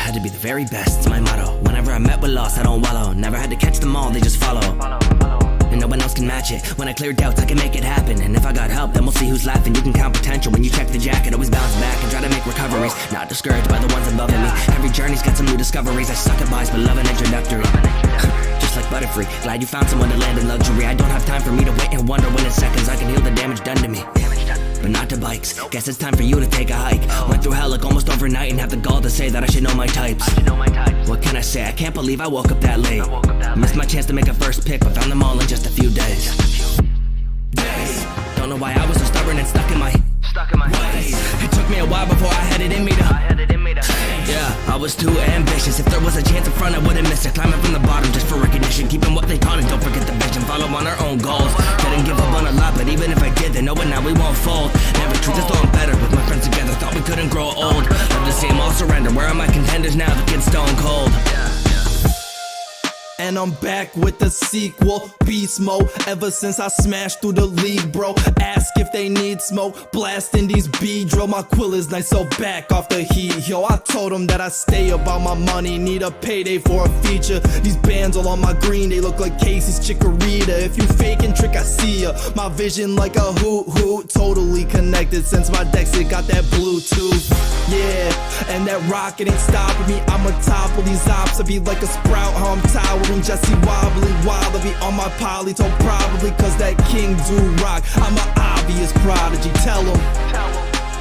had to be the very best, it's my motto. Whenever I met with loss, I don't wallow. Never had to catch them all, they just follow. And no one else can match it. When I clear doubts, I can make it happen. And if I got help, then we'll see who's laughing. You can count potential when you check the jacket. Always bounce back and try to make recoveries. Not discouraged by the ones above me. Every journey's got some new discoveries. I suck at buys, but love an introductory. Just like Butterfree, glad you found someone to land in luxury. I don't have time for me to wait and wonder when in seconds I can heal the damage done to me. But not to bikes, guess it's time for you to take a hike. Went through hell like almost overnight and have the gall to say that I should know my types. What can I say? I can't believe I woke up that late. Missed my chance to make a first pick, but found them all in just a few days. Don't know why I was so stubborn and stuck in my ways. It took me a while before I had it in me to yeah, I was too ambitious. If there was a chance in front, I wouldn't miss it. Climbing from the bottom just for recognition. Keeping what they taught and don't forget the vision. Follow on our own goals. Didn't give up on a lot, but even if I did, then know it now, we won't fold. Never truth is though I'm better with my friends together. Thought we couldn't grow old. Love to see them all surrender. Where are my contenders now? The kid's stone cold. And I'm back with the sequel, beast mode. Ever since I smashed through the league, bro. Ask if they need smoke, blasting these B-drill. My quill is nice, so back off the heat. Yo, I told them that I stay about my money. Need a payday for a feature. These bands all on my green, they look like Casey's Chikorita. If you faking trick, I see ya. My vision like a hoot. Totally connected since my Dexter got that Bluetooth. Yeah, and that rocket ain't stopping me. I'ma topple these ops. I be like a sprout, how I'm towering. Jesse wobbly, wild. I be on my polytone probably, cause that king do rock. I'm an obvious prodigy, tell him.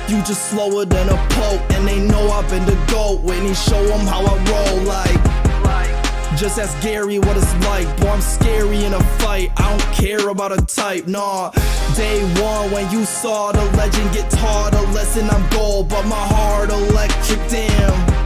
You just slower than a poke, and they know I've been the GOAT. When he show them how I roll like. Just ask Gary what it's like. Boy, I'm scary in a fight. I don't care about a type, nah. Day one when you saw the legend get taught a lesson. I'm gold, but my heart electric, damn.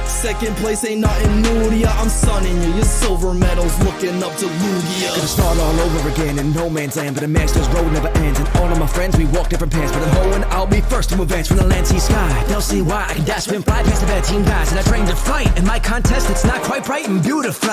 Second place ain't nothing new to ya. I'm sunning you, your silver medals looking up to Lugia. Gonna start all over again in no man's land, but a master's road never ends. And all of my friends, we walk different paths, but I'm hoeing, I'll be first to advance from the land, sea, sky. They'll see why I can dash, swim, fly past the bad team guys. And I train to fight in my contest, it's not quite bright and beautiful.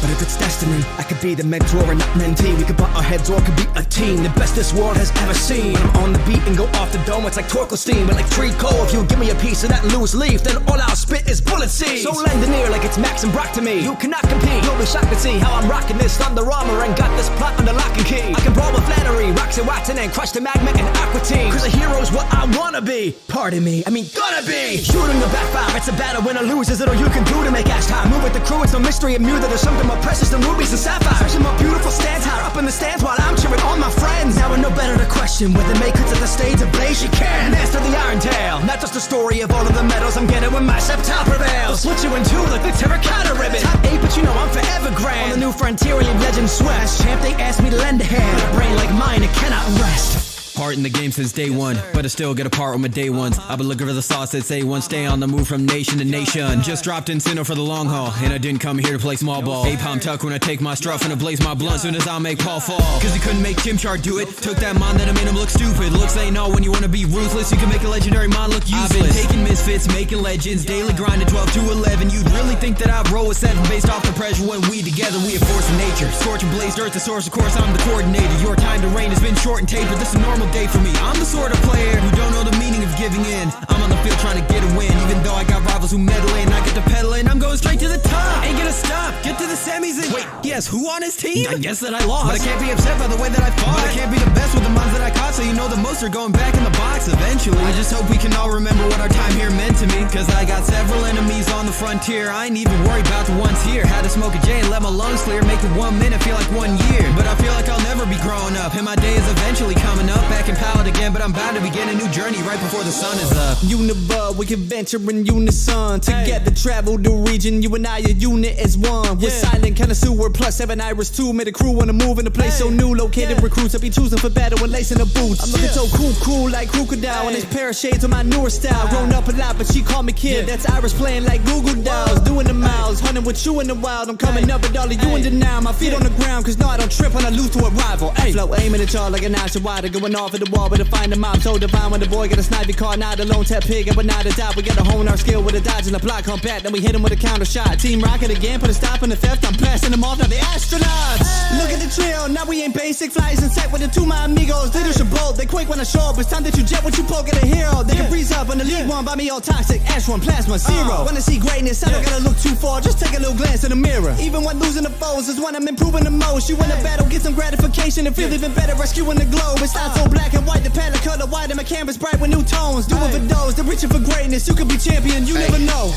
But if it's destiny, I could be the mentor and not mentee. We could butt our heads or could be a team, the best this world has ever seen. When I'm on the beat and go off the dome, it's like torque steam. But like free coal, if you give me a piece of that loose leaf, then all I'll spit is bullet seeds. So lend an ear like it's Max and Brock to me. You cannot compete, you'll be shocked to see how I'm rocking this Thunder Armor and got this plot under lock and key. I can brawl with Flannery, Roxy Watson and crush the Magma and Aqua Team. Cause a hero's what I wanna be. Pardon me, I mean gonna be. Shooting the backfire, it's a battle, winner loses. Little you can do to make ass time. Move with the crew, it's no mystery of you that there's something more precious than rubies and sapphires. Especially more beautiful stands higher up in the stands while I'm cheering on my friends. Now I know better to question whether make it to the stage of blaze you can. Master the Iron Tail, not just a story of all of the medals I'm getting when my scepter prevails. Split you in two like the terracotta ribbon. Top 8, but you know I'm forever grand. On the new frontier and your legend sweats. Champ, they asked me to lend a hand. A brain like mine, it cannot rest. Part in the game since day one, but I still get a part with my day ones. I've been looking for the sauce that's A1, stay on the move from nation to nation. Just dropped in Sinnoh for the long haul, and I didn't come here to play small ball. A-palm tuck when I take my struff and I blaze my blunt soon as I make Paul fall. Cause he couldn't make Chimchar do it, took that mind that I made him look stupid. Looks ain't all when you wanna be ruthless, you can make a legendary mind look useless. I've been taking misfits, making legends, daily grinding 12 to 11. You'd really think that I'd roll with 7 based off the pressure when we together, we a force of nature. Scorch and blazed earth, the source, of course I'm the coordinator. Your time to reign has been short and tapered, this is a normal day for me. I'm the sort of player who don't know the meaning of giving in. I'm on the field trying to get a win, even though I got rivals who meddle in. I get to pedal in, I'm going straight to the top. Ain't gonna stop, get to the semis and wait, he has who on his team? I guess that I lost, but I can't be upset by the way that I fought. But I can't be the best with the ones that I caught, so you know the most are going back in the box eventually. I just hope we can all remember what our time here meant to me, cause I got several enemies on the frontier. I ain't even worried about the ones here. Had to smoke a J and let my lungs clear, make the 1 minute feel like 1 year. But I feel like I'll never be growing up, and my day is eventually coming up. Back in Pallet again, but I'm bound to begin a new journey right before the sun is up. Unibug, we can venture in unison. Together travel the region, you and I a unit as one. We're silent connoisseur plus 7 Iris 2. Made a crew on the move in a place so new. Located recruits, I'll be choosing for battle and lacing the boots. I'm looking so cool like Crocodile. And this pair of shades on my newer style. Grown up a lot, but she called me kid. That's Iris playing like Google Dolls. Doing the miles, hunting with you in the wild. I'm coming up with all of you in denial. My feet on the ground, cause no I don't trip when I lose to a rival. Flow aiming at y'all like an ounce of water. Going off at the wall, but to find the mob so divine. When the boy get a snipey car, not a lone tap pig, and we're not a doubt. We gotta hone our skill with a dodge and a block combat. Then we hit him with a counter shot. Team Rocket again, put a stop in the theft. I'm blasting them off, now the astronauts. Look at the trail, now we ain't basic. Flies in sight with the 2 my amigos. Leadership bold, they quick when I show up. It's time that you jet what you poke at a hero. They can breeze up on the league one, buy me all toxic. Ash one, plasma, zero. Wanna see greatness, I don't gotta look too far. Just take a little glance in the mirror. Even when losing the foes is when I'm improving the most. You win a battle, get some gratification and feel even better rescuing the globe. It's not so black and white, the palette color white and my canvas bright with new tones. Do it for those, they're reaching for greatness. You could be champion, you never know.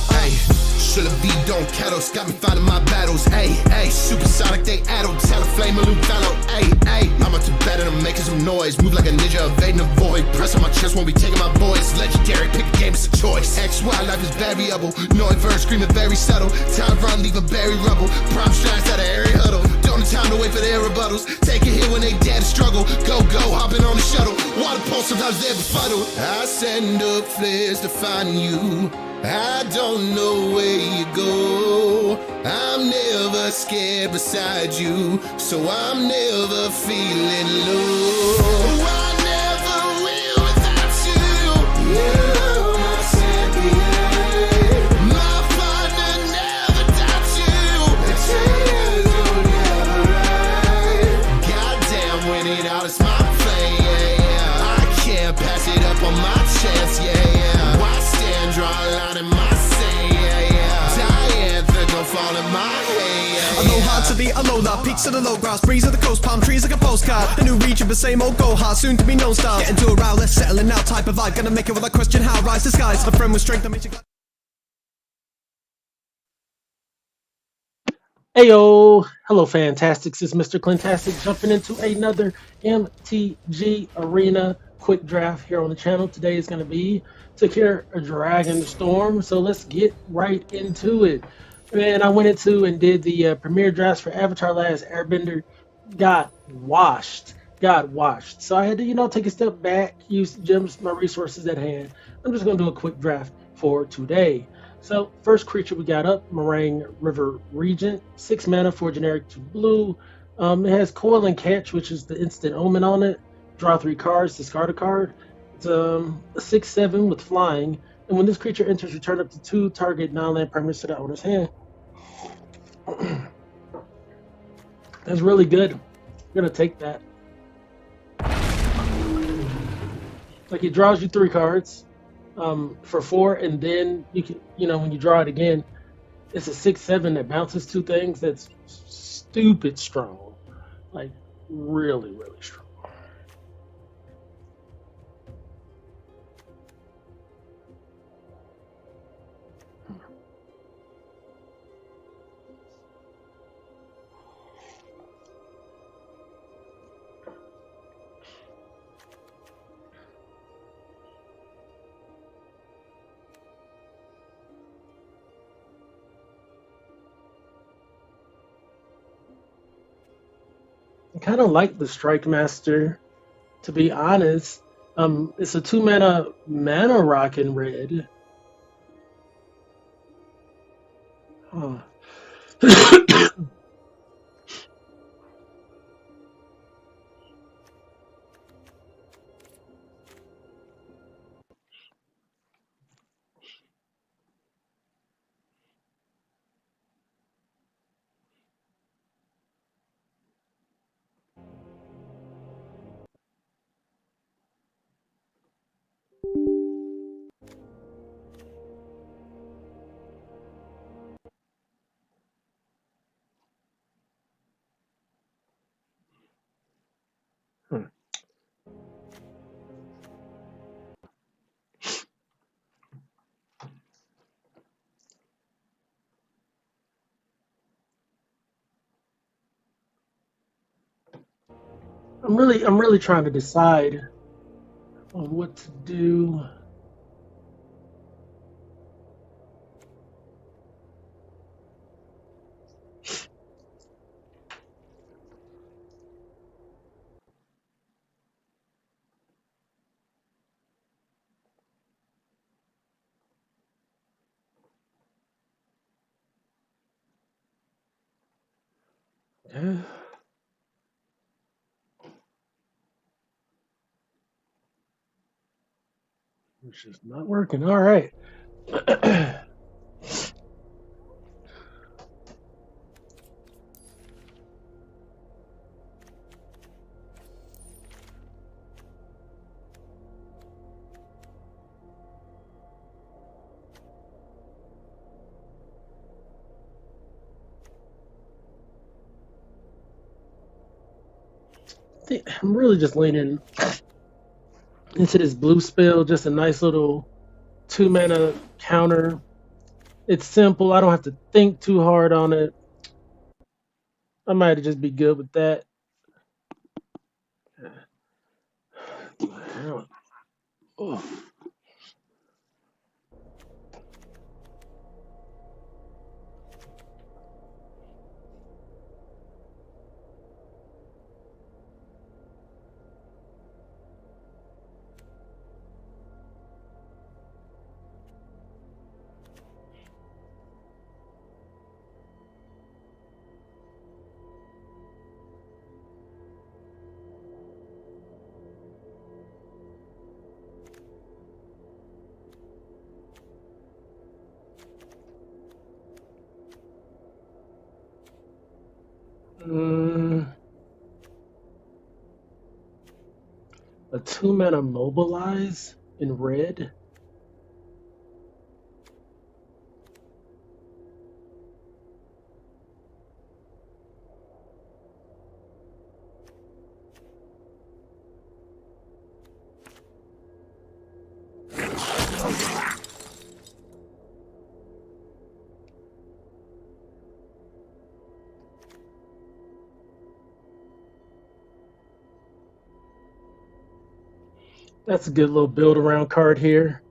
Should have be don't kettles, got me fighting my battles. Supersonic, they addle, tell a flame a new fellow. I'm up to better than making some noise. Move like a ninja, evading the void. Press on my chest, won't be taking my boys. Legendary, pick a game, it's a choice. XY, life is variable. No verse, screaming very subtle. Time run, leave a berry rubble. Prime strikes out of every huddle. Don't have time to wait for their rebuttals. Take a hit when they dare to struggle. Go, hopping on the shuttle. Water pulse, sometimes they're befuddled. I send up flares to find you. I don't know where you go. I'm never scared beside you, so I'm never feeling low. I never will without you. You're my champion. My partner never doubts you. The change you'll never ride. Goddamn, when it out, it's my play, I can't pass it up on my chance, Why stand, draw a line in my sand, Diane, don't fall in my head, Aloha to the alola, peaks of the low grass, breeze of the coast, palm trees like a postcard. A new region, the same old go hard, soon to be known stars. Get into a row, let's settle it now type of vibe. Gonna make it without question how, rise to skies. A friend with strength that makes you. Heyo, hello Fantastics, it's Mr.Clintastik jumping into another MTG Arena quick draft here on the channel. Today is going to be Takir Dragonstorm, so let's get right into it. Man, I went into and did the premiere drafts for Avatar Last Airbender, got washed. So I had to, take a step back, use gems, my resources at hand. I'm just going to do a quick draft for today. So first creature we got up, Meringue River Regent, 6 mana for generic 2 blue. It has Coil and Catch, which is the instant omen on it. Draw 3 cards, discard a card. It's a 6/7 with flying, and when this creature enters, return up to 2 target non-land permanents to the owner's hand. That's really good. I'm gonna take that. Like, it draws you 3 cards for 4, and then you can, when you draw it again, it's a 6/7 that bounces 2 things. That's stupid strong, like really strong. I kind of like the Strike Master, to be honest. It's a 2 mana rock in red. Huh. I'm really trying to decide on what to do. Yeah. It's just not working. All right. think I'm really just leaning into this blue spell. Just a nice little 2-mana counter. It's simple. I don't have to think too hard on it. I might just be good with that. Oh. A 2-mana mobilize in red. That's a good little build around card here.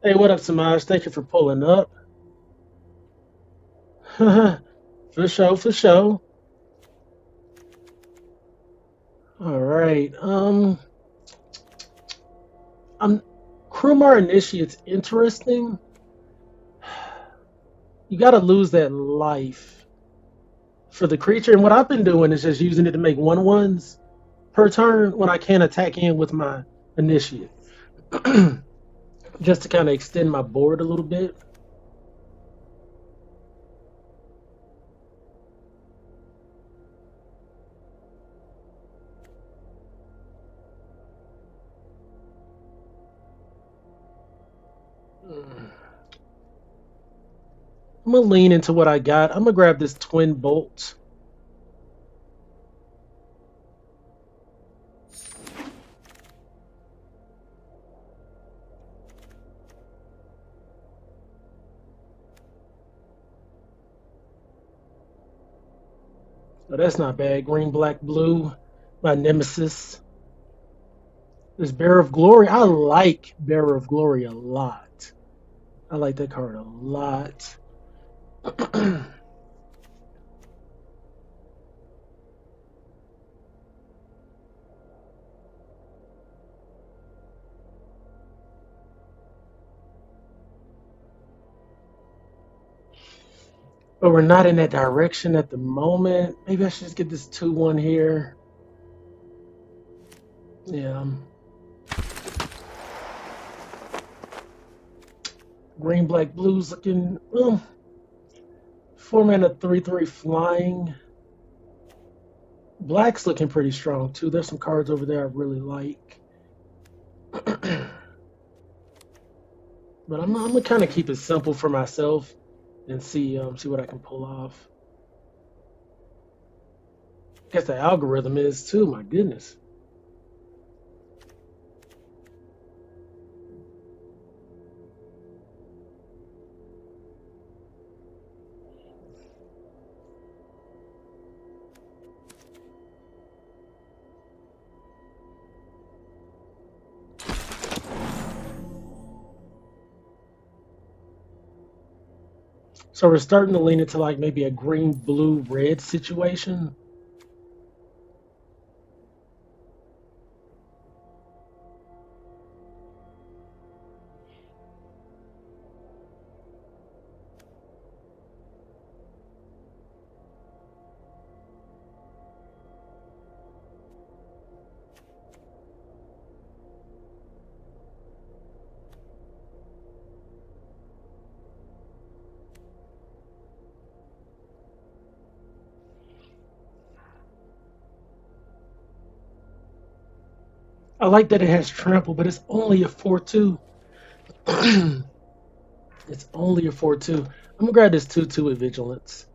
Hey, what up, Samaj? Thank you for pulling up. For sure, for sure. All right. Krumar Initiate's interesting. You got to lose that life for the creature, and what I've been doing is just using it to make 1/1s per turn when I can't attack in with my Initiate. Just to kind of extend my board a little bit. I'm going to lean into what I got. I'm going to grab this Twin Bolt. Oh, that's not bad. Green, black, blue. My nemesis. There's Bearer of Glory. I like Bearer of Glory a lot. I like that card a lot. But we're not in that direction at the moment. Maybe I should just get this 2/1 here. Yeah. Green, black, blues looking. 4-mana 3/3 flying. Black's looking pretty strong too. There's some cards over there I really like. But I'm gonna kind of keep it simple for myself and see what I can pull off. I guess the algorithm is too. My goodness. So we're starting to lean into like maybe a green, blue, red situation. I like that it has trample, but it's only a 4/2. It's only a 4/2. I'm gonna grab this 2/2 with vigilance.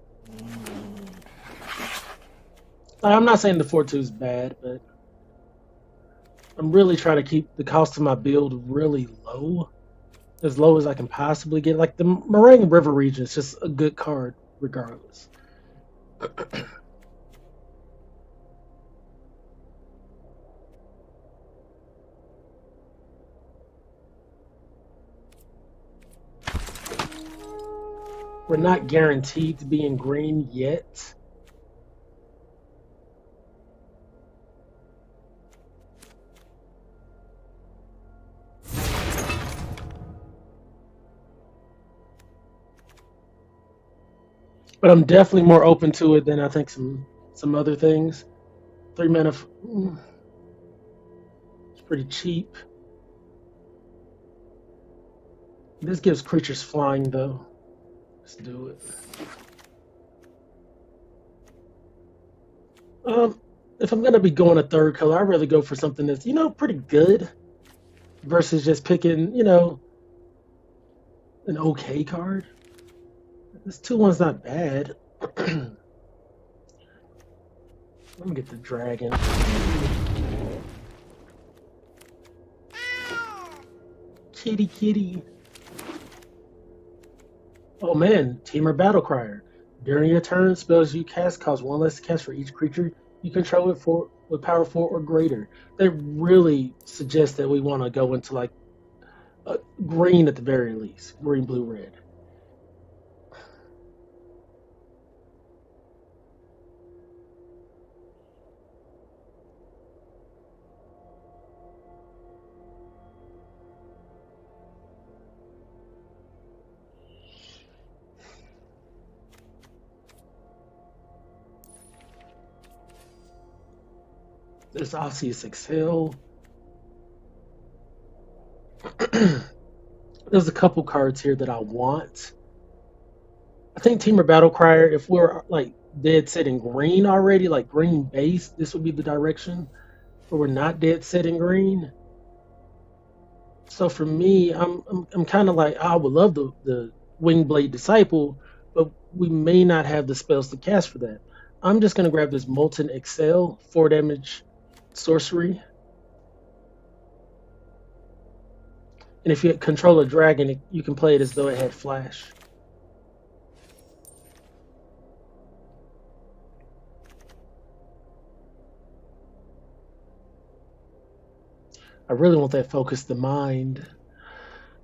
I'm not saying the 4/2 is bad, but I'm really trying to keep the cost of my build really low as I can possibly get. Like the Meringue River region is just a good card regardless. We're not guaranteed to be in green yet. But I'm definitely more open to it than I think some other things. 3 mana, it's pretty cheap. This gives creatures flying though. Let's do it. If I'm gonna be going a third color, I'd rather go for something that's pretty good versus just picking an okay card. This 2/1's not bad. Let me get the dragon. Kitty kitty. Oh man, Teamer Battle Crier. During your turn, spells you cast cost 1 less to cast for each creature you control with power 4 or greater. They really suggest that we want to go into like green at the very least. Green, blue, red. There's Osseous Excel. There's a couple cards here that I want. I think Teamer Battle Crier, if we're like dead set in green already, like green base, this would be the direction. But we're not dead set in green. So for me, I'm kind of like, I would love the Wingblade Disciple, but we may not have the spells to cast for that. I'm just gonna grab this Molten Excel, 4 damage sorcery. And if you control a dragon, you can play it as though it had flash. I really want that Focus the Mind.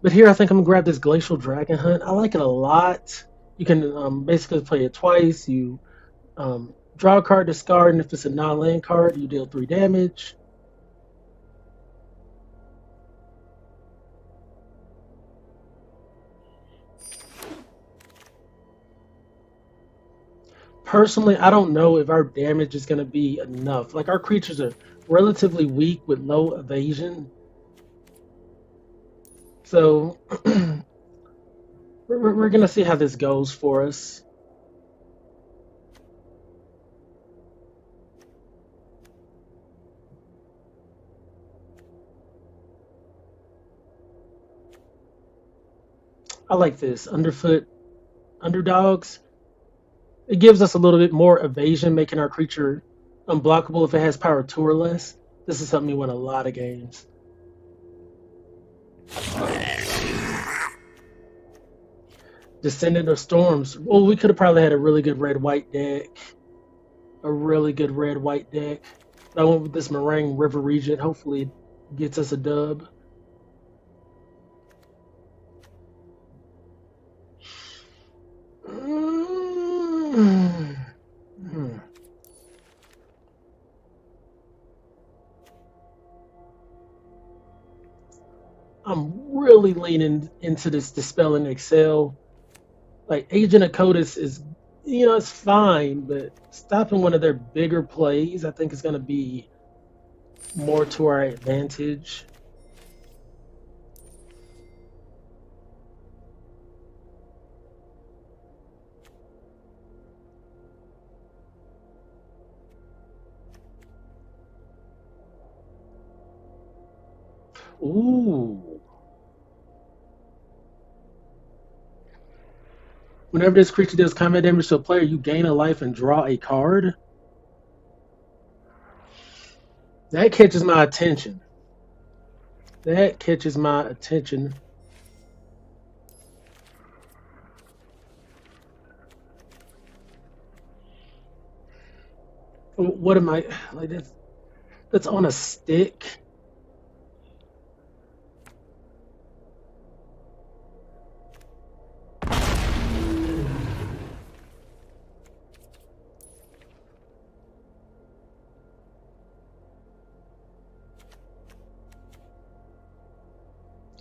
But here I think I'm going to grab this Glacial Dragon Hunt. I like it a lot. You can basically play it twice. You draw a card, discard, and if it's a non-land card, you deal 3 damage. Personally, I don't know if our damage is going to be enough. Like, our creatures are relatively weak with low evasion. So, we're going to see how this goes for us. I like this. Underfoot Underdogs. It gives us a little bit more evasion, making our creature unblockable if it has power 2 or less. This is something you win a lot of games. Descendant of Storms. Well, we could have probably had a really good red-white deck. A really good red-white deck. I went with this Meringue River region. Hopefully it gets us a dub. I'm really leaning into this Dispel and Excel. Like, Agent of Codis is, it's fine, but stopping one of their bigger plays, I think, is going to be more to our advantage. Ooh. Whenever this creature deals combat damage to a player, you gain a life and draw a card. That catches my attention. That catches my attention. What am I like? That's on a stick.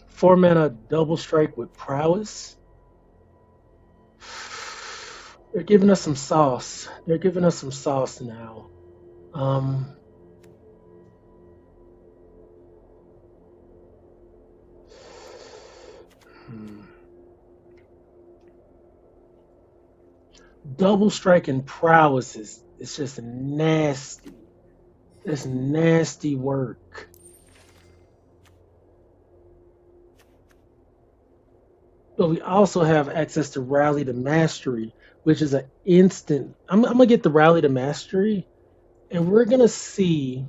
Four mana double strike with prowess. They're giving us some sauce. They're giving us some sauce now. Double strike and prowess is it's just nasty. It's nasty work. But we also have access to Rally to Mastery, which is an instant. I'm gonna get the Rally to Mastery, and we're gonna see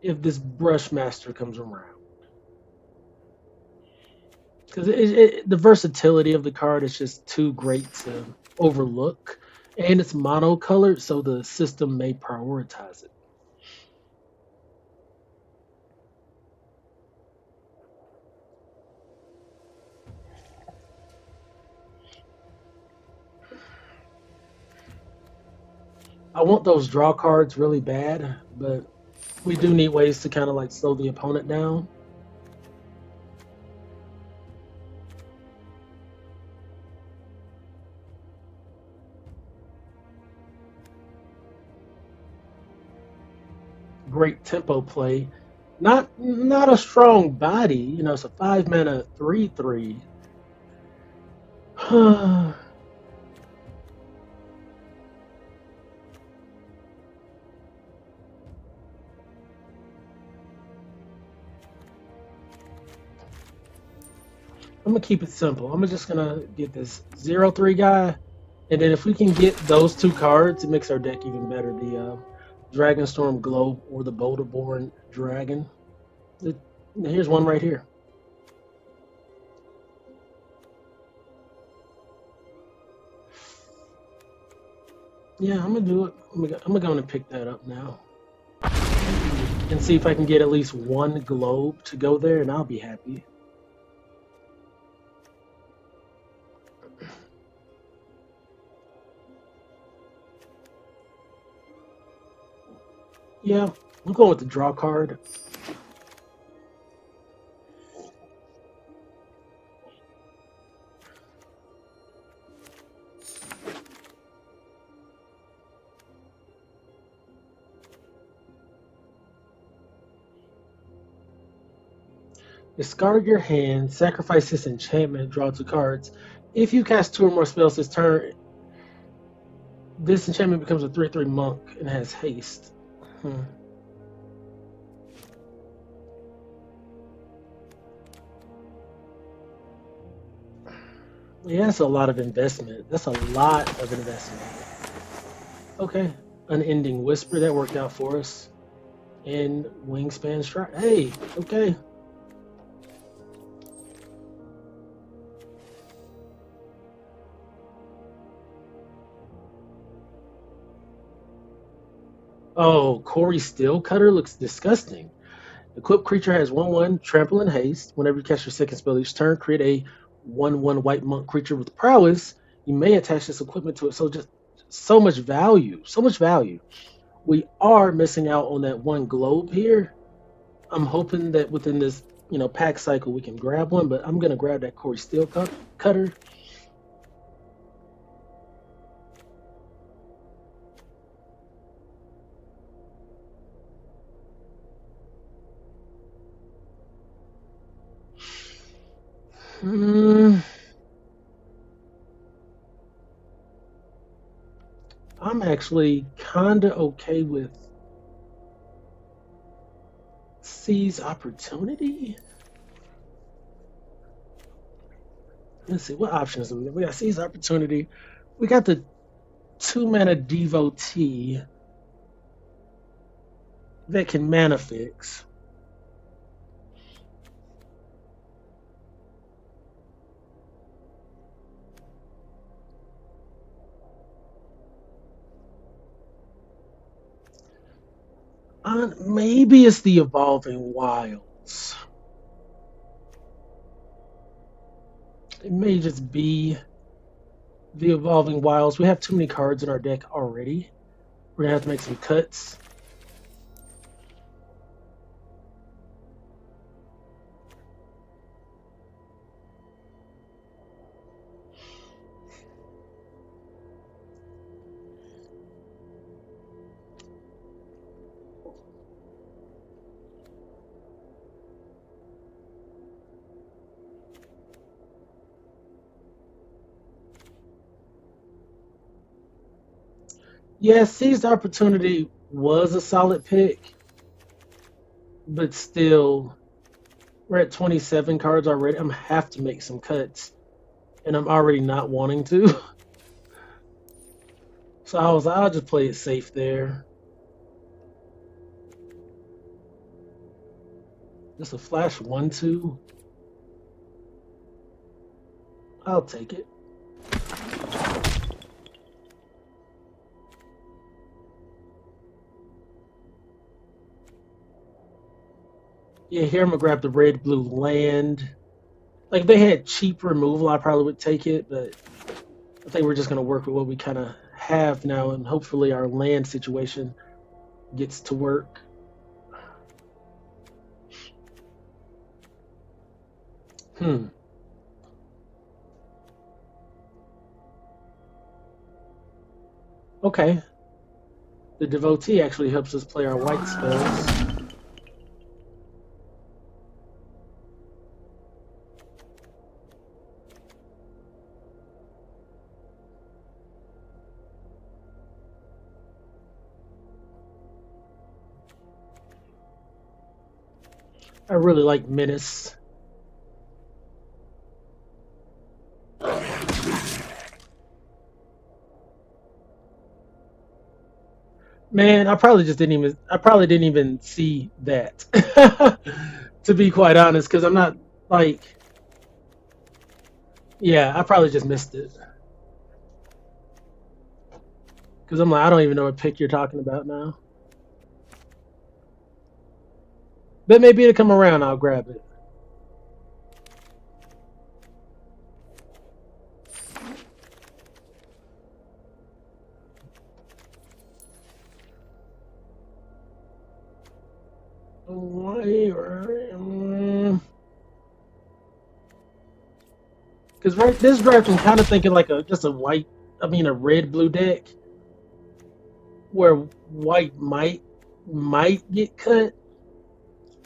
if this Brushmaster comes around. Because the versatility of the card is just too great to overlook, and it's monocolored, so the system may prioritize it. I want those draw cards really bad, but we do need ways to kind of like slow the opponent down. Great tempo play. Not a strong body, you know, it's a 5 mana 3/3. I'm gonna keep it simple. I'm just gonna get this 0/3 guy, and then if we can get those two cards, it makes our deck even better. The Dragonstorm Globe or the Boulderborn Dragon. Here's one right here. Yeah, I'm gonna do it. I'm gonna go and pick that up now, and see if I can get at least one globe to go there, and I'll be happy. Yeah, I'm going with the draw card. Discard your hand, sacrifice this enchantment, draw 2 cards. If you cast 2 or more spells this turn, this enchantment becomes a 3/3 monk and has haste. Yeah, that's a lot of investment. That's a lot of investment. Okay, Unending Whisper, that worked out for us. And Wingspan Strike. Hey, okay. Oh, Corey Steelcutter looks disgusting. Equipped creature has 1/1 trample and haste. Whenever you cast your second spell each turn, create a 1/1 white monk creature with prowess. You may attach this equipment to it. So just so much value. So much value. We are missing out on that one globe here. I'm hoping that within this, pack cycle we can grab one, but I'm gonna grab that Corey Steelcutter. I'm actually kinda okay with Seize Opportunity. Let's see, what options do we got? We got Seize Opportunity. We got the 2 mana Devotee that can mana fix. Maybe it's the Evolving Wilds. It may just be the Evolving Wilds. We have too many cards in our deck already. We're gonna have to make some cuts. Yeah, seized opportunity was a solid pick, but still, we're at 27 cards already. I'm gonna have to make some cuts, and I'm already not wanting to. So I was like, I'll just play it safe there. Just a flash 1/2. I'll take it. Yeah, here I'm gonna grab the red blue land. Like if they had cheap removal, I probably would take it, but I think we're just gonna work with what we kind of have now, and hopefully our land situation gets to work. Okay. The devotee actually helps us play our white spells. I really like Menace. Man, I probably didn't even see that. To be quite honest, because I'm not like, yeah, I probably just missed it. Because I'm like, I don't even know what pick you're talking about now. But maybe it'll come around, I'll grab it. Because right this draft I'm kind of thinking like a red blue deck where white might get cut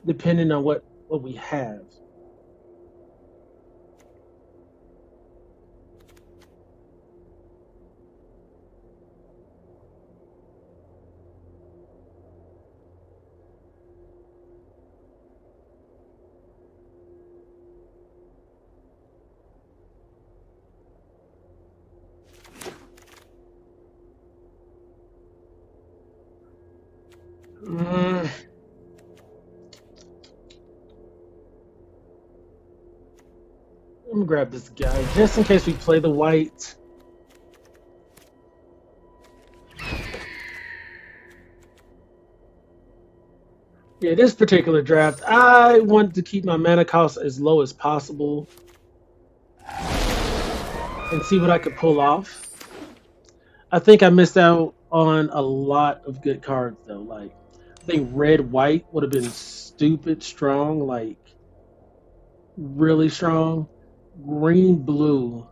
depending on what we have. Let me grab this guy just in case we play the white. Yeah, this particular draft, I want to keep my mana cost as low as possible and see what I could pull off. I think I missed out on a lot of good cards though. Like, I think red white would have been stupid strong, like really strong. Green blue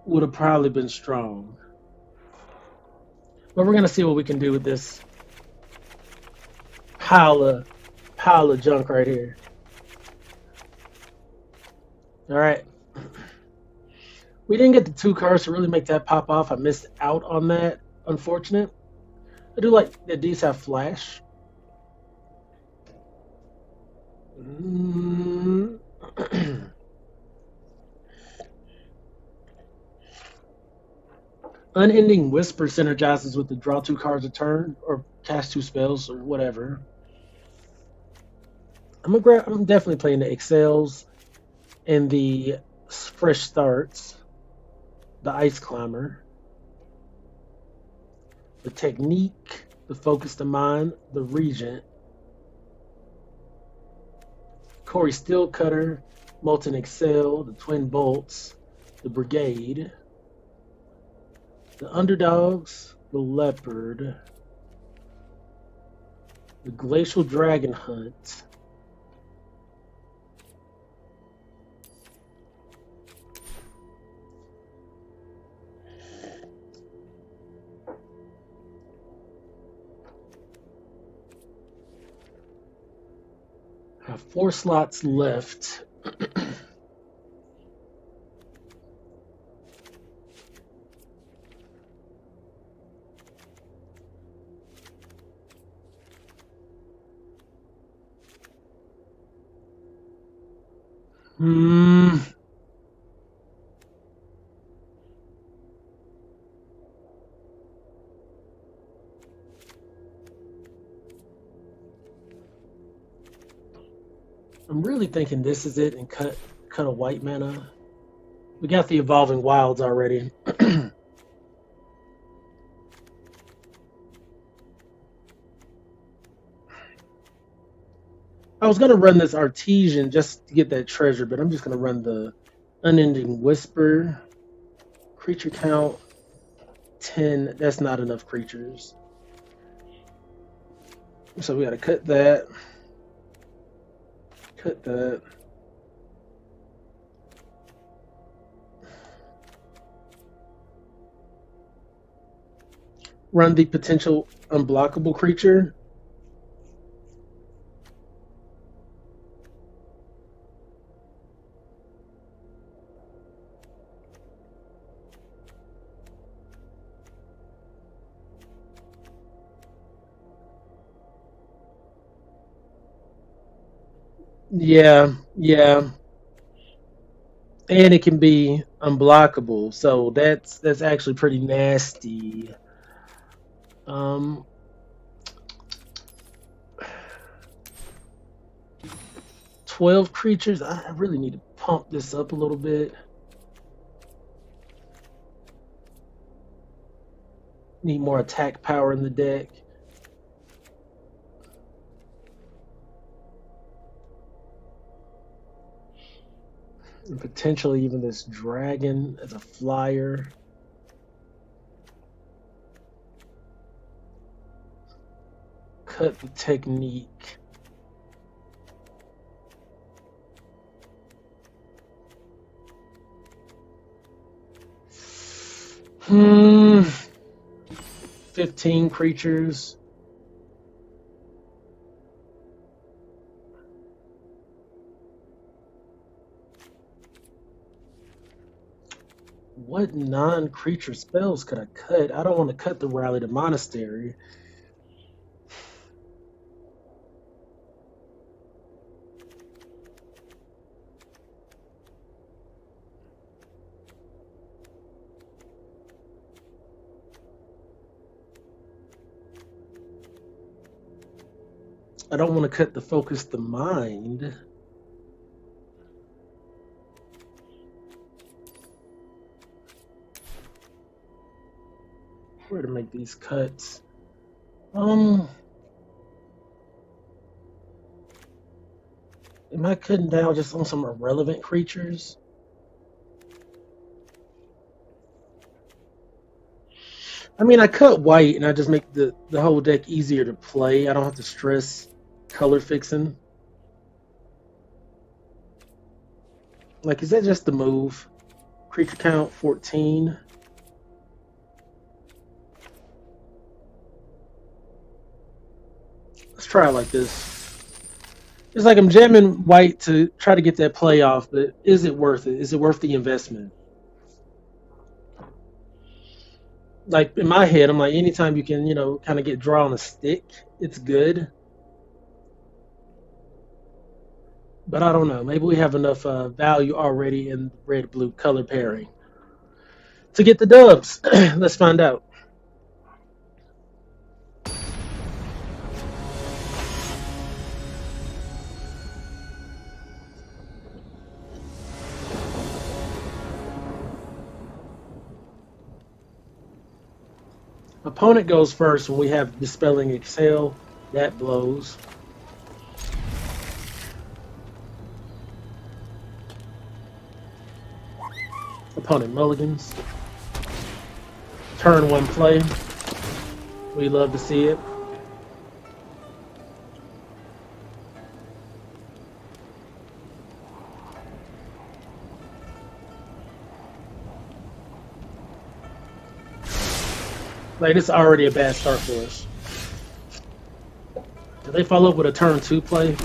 would have probably been strong. But we're gonna see what we can do with this pile of junk right here. All right. We didn't get the 2 cards to really make that pop off. I missed out on that. Unfortunate. I do like that these have flash. Unending Whisper synergizes with the draw 2 cards a turn or cast 2 spells or whatever. I'm definitely playing the Excels and the Fresh Starts, the Ice Climber, the Technique, the Focus the Mind, the Regent, Corey Steelcutter, Molten Excel, the Twin Bolts, the Brigade, the Underdogs, the Leopard, the Glacial Dragon Hunt, I have 4 slots left. I'm really thinking this is it and cut a white mana. We got the Evolving Wilds already. I was gonna run this Artesian just to get that treasure, but I'm just gonna run the Unending Whisper. Creature count 10. That's not enough creatures. So we gotta cut that. Cut that. Run the potential unblockable creature. Yeah, yeah. And it can be unblockable, so that's actually pretty nasty. 12 creatures. I really need to pump this up a little bit. Need more attack power in the deck. And potentially even this dragon as a flyer. Cut the technique. Hmm. 15 creatures. What non-creature spells could I cut? I don't want to cut the Rally to Monastery. I don't want to cut the Focus the Mind. Where to make these cuts? Am I cutting down just on some irrelevant creatures? I mean, I cut white and I just make the whole deck easier to play. I don't have to stress color fixing. Like, is that just the move? Creature count 14. Let's try it like this. It's like I'm jamming white to try to get that play off, but is it worth it? Is it worth the investment? Like, in my head, I'm like, anytime you can, kind of get draw on a stick, it's good. But I don't know. Maybe we have enough value already in the red-blue color pairing to get the dubs. Let's find out. Opponent goes first when we have Dispelling Excel. That blows. Opponent mulligans. Turn 1 play. We love to see it. Like, it's already a bad start for us. If they follow up with a turn 2 play,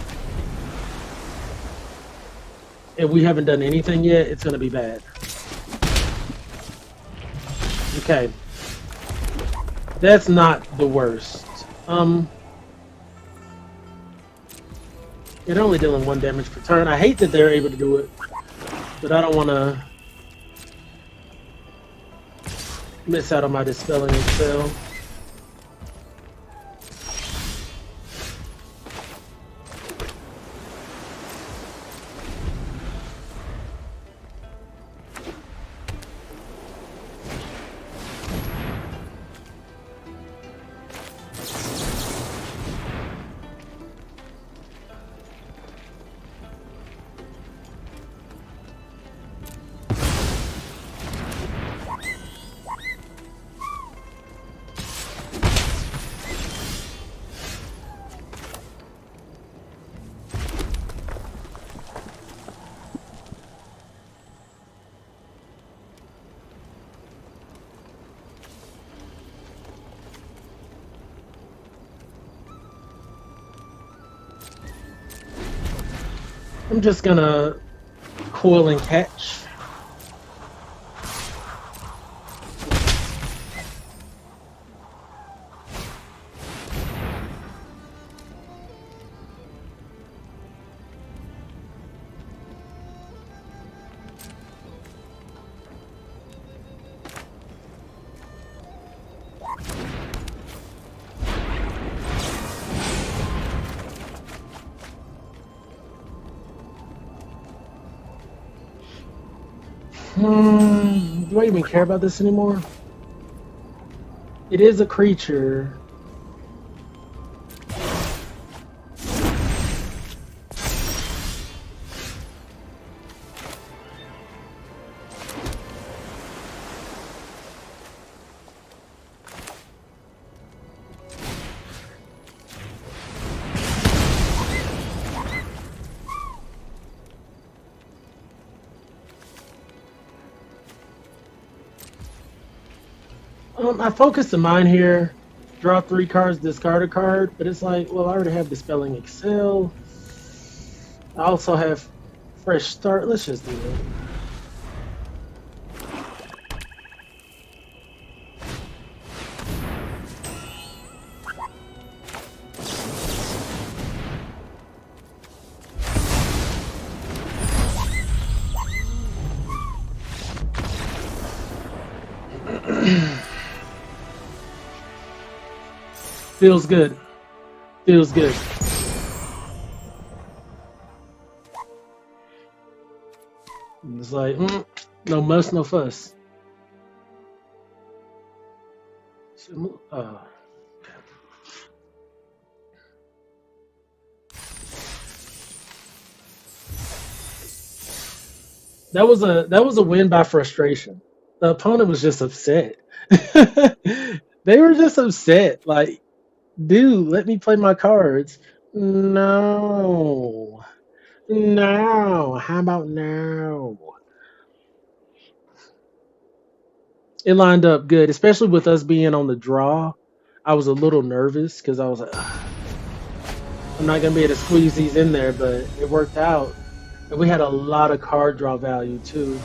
and we haven't done anything yet, it's going to be bad. Okay. That's not the worst. They're only dealing 1 damage per turn. I hate that they're able to do it, but I don't want to miss out on my Dispelling Excel. I'm just gonna coil and catch. Do I even care about this anymore? It is a creature. I focused the mind here, draw 3 cards, discard a card, but it's like, well, I already have Dispelling Excel. I also have Fresh Start. Let's just do it. Feels good. Feels good. It's like, no muss, no fuss. That was a win by frustration. The opponent was just upset. They were just upset. Like, dude, let me play my cards. No. No. How about now? It lined up good, especially with us being on the draw. I was a little nervous because I was like, I'm not going to be able to squeeze these in there, but it worked out. And we had a lot of card draw value, too.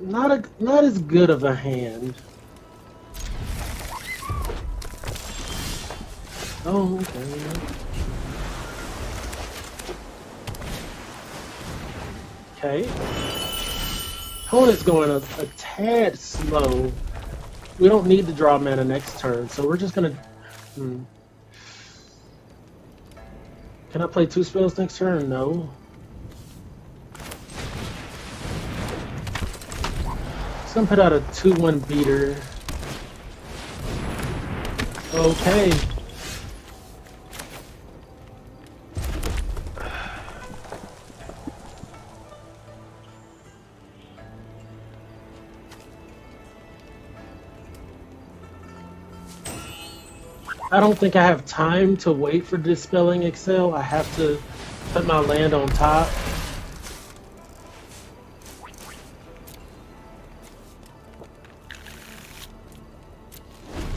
Not as good of a hand. Oh, okay. Okay. Opponent's going a tad slow. We don't need to draw mana next turn, so we're just gonna. Can I play 2 spells next turn? No. He's gonna put out a 2-1 beater. Okay. I don't think I have time to wait for Dispelling Excel. I have to put my land on top.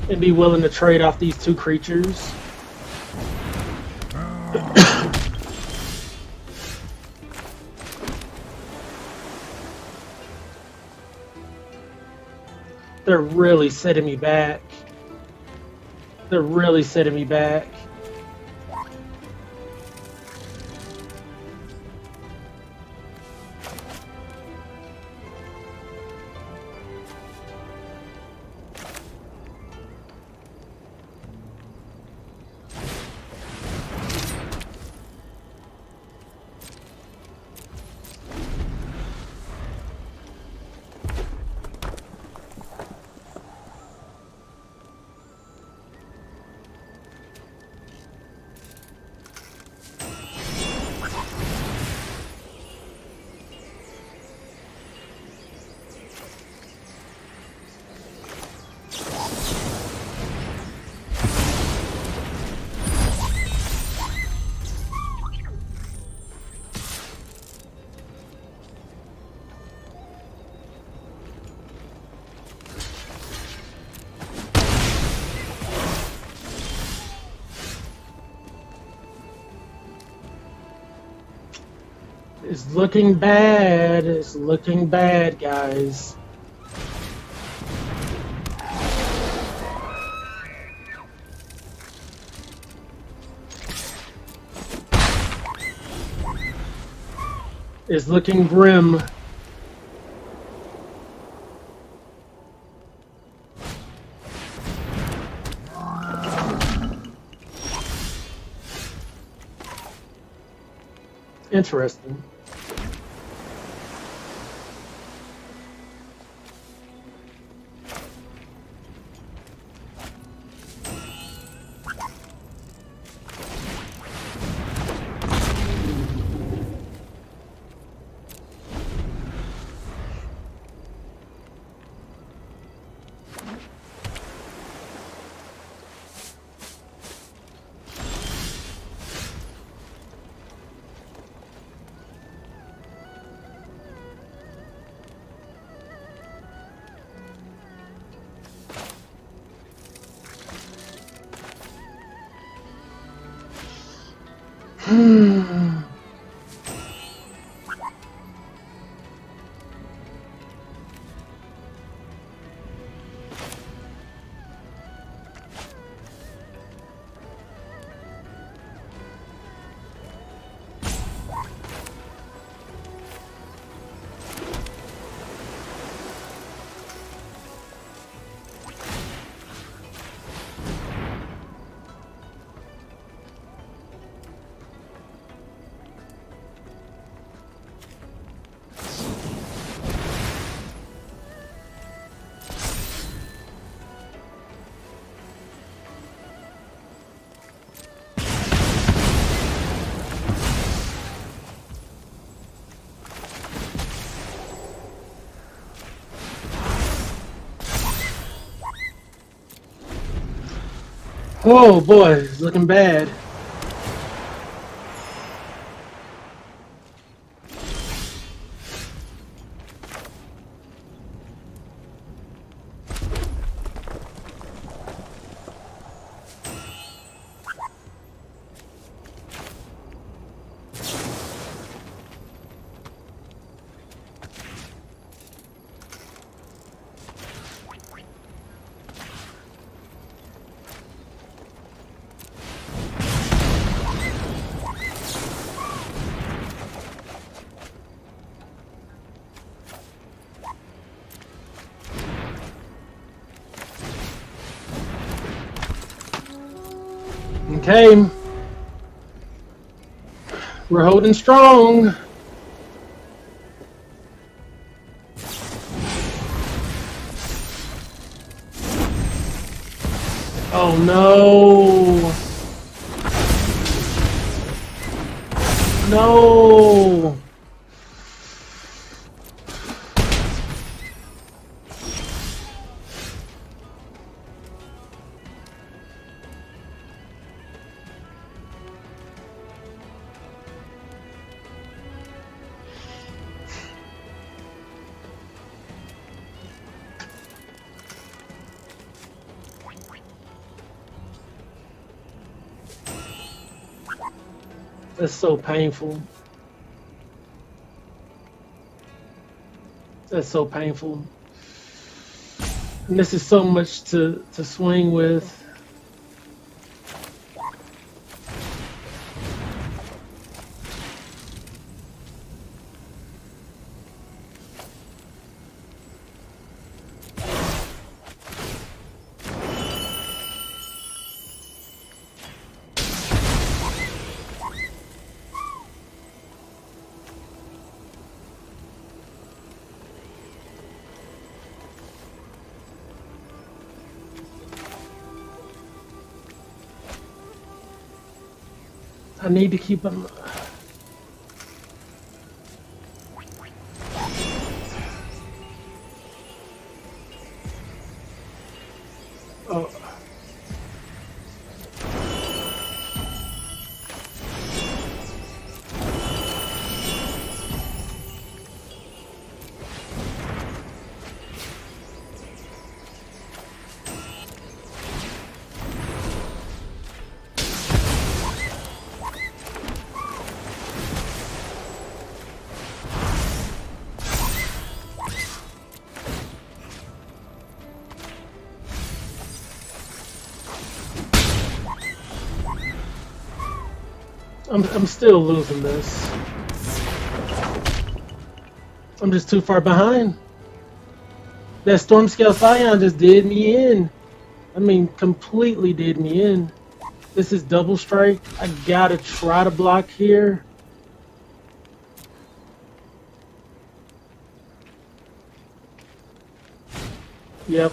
And be willing to trade off these 2 creatures. They're really setting me back. They're really setting me back. It's looking bad. It's looking bad, guys. It's looking grim. Interesting. Oh boy, it's looking bad. Okay. We're holding strong. no. No. That's so painful. That's so painful. And this is so much to swing with. I need to keep them. Oh. I'm still losing this. I'm just too far behind. That Storm Scale Scion just did me in. I mean, completely did me in. This is double strike. I gotta try to block here. Yep.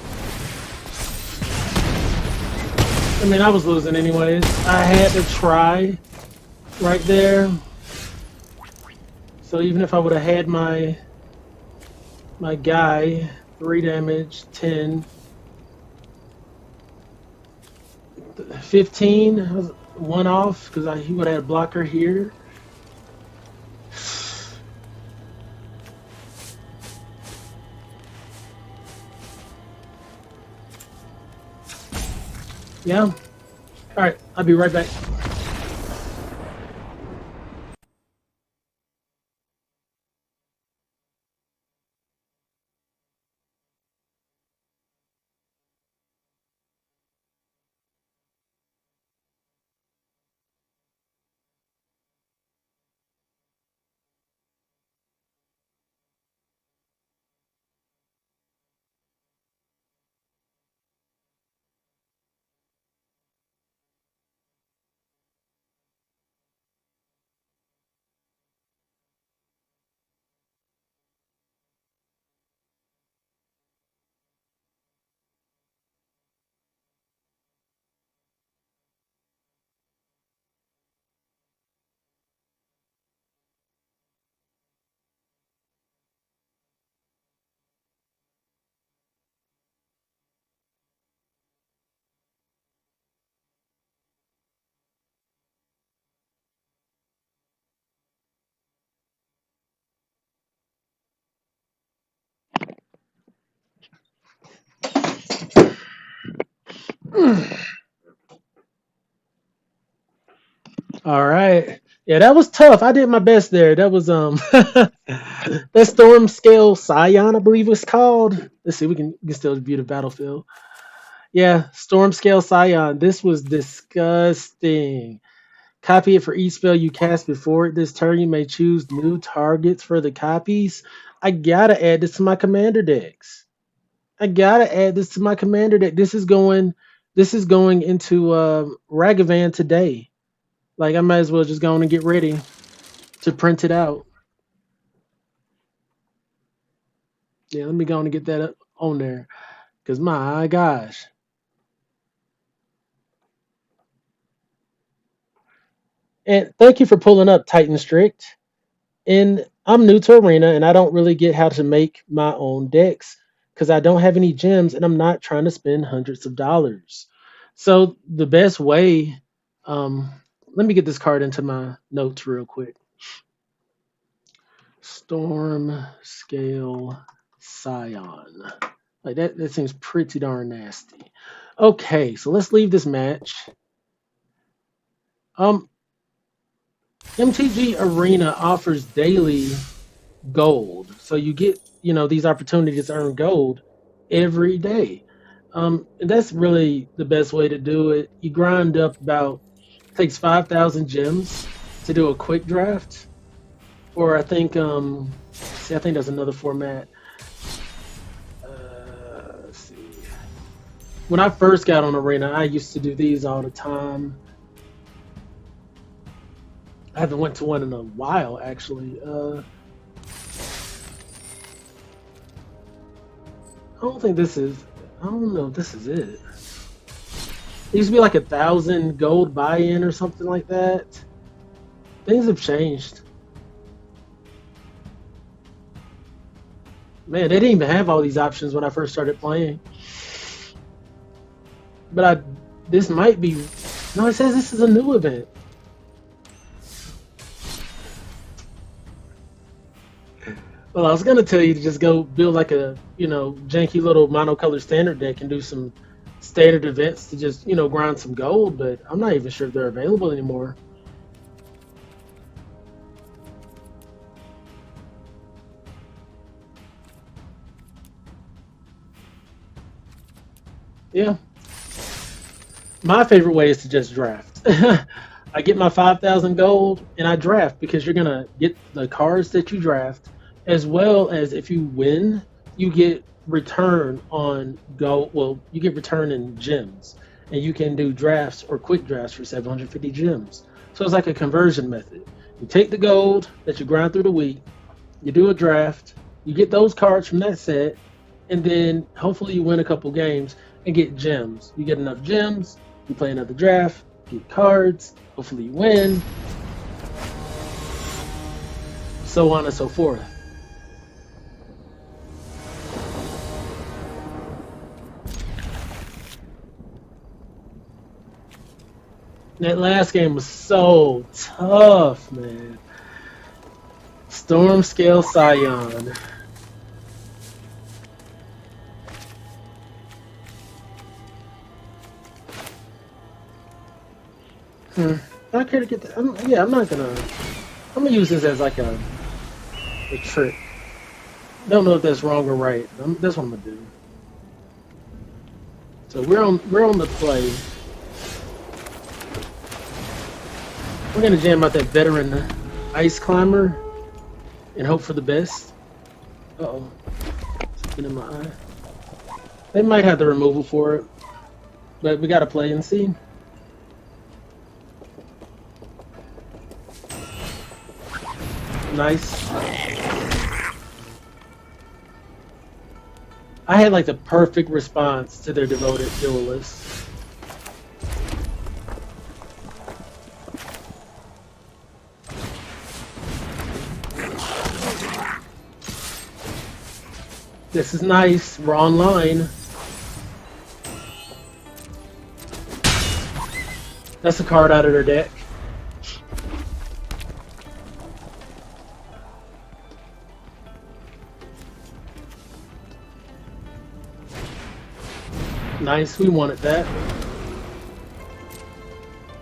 I mean, I was losing anyways. I had to try right there. So even if I would have had my guy, 3 damage, 10, 15, I was 1 off because he would have had a blocker here. Yeah. All right, I'll be right back. All right. Yeah, that was tough. I did my best there. That was that Storm Scale Scion, I believe it's called. Let's see, we can still view the battlefield. Yeah, Storm Scale Scion. This was disgusting. Copy it for each spell you cast before it this turn. You may choose new targets for the copies. I gotta add this to my commander decks. I gotta add this to my commander deck. This is going into Ragavan today. Like I might as well just go on and get ready to print it out. Yeah, let me go on and get that up on there. Cause my gosh. And thank you for pulling up, Titan Strict. And I'm new to Arena, and I don't really get how to make my own decks because I don't have any gems, and I'm not trying to spend hundreds of dollars. So the best way, um, let me get this card into my notes real quick. Storm Scale Scion. Like that seems pretty darn nasty. Okay, so let's leave this match. Um, MTG Arena offers daily gold, so you get these opportunities to earn gold every day. And that's really the best way to do it. You grind up about takes 5,000 gems to do a quick draft, or I think see I think there's another format. Let's see. When I first got on Arena, I used to do these all the time. I haven't went to one in a while, actually. I don't think this is. I don't know if this is it. It used to be like 1,000 gold buy-in or something like that. Things have changed. Man, they didn't even have all these options when I first started playing. But this might be. No, it says this is a new event. Well, I was gonna tell you to just go build like a janky little monocolored standard deck and do some standard events to just grind some gold, but I'm not even sure if they're available anymore. Yeah, my favorite way is to just draft. I get my 5,000 gold and I draft because you're gonna get the cards that you draft, as well as if you win, you get return on gold. Well, you get return in gems, and you can do drafts or quick drafts for 750 gems. So it's like a conversion method. You take the gold that you grind through the week, you do a draft, you get those cards from that set, and then hopefully you win a couple games and get gems. You get enough gems, you play another draft, get cards, hopefully you win, so on and so forth. That last game was so tough, man. Storm Scale Scion. I care to get that. I'm not gonna. I'm gonna use this as like a trick. Don't know if that's wrong or right. That's what I'm gonna do. So we're on the play. We're gonna jam out that veteran ice climber and hope for the best. Uh-oh. Something in my eye. They might have the removal for it, but we gotta play and see. Nice. I had like the perfect response to their devoted duelist. This is nice. We're online. That's a card out of their deck. Nice, we wanted that.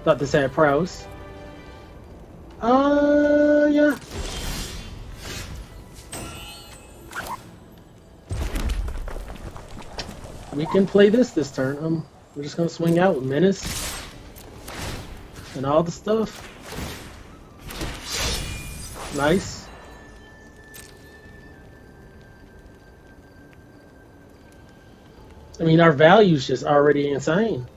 Thought this had prowess. Yeah. We can play this turn. We're just gonna swing out with Menace and all the stuff. Nice. I mean, our value's just already insane.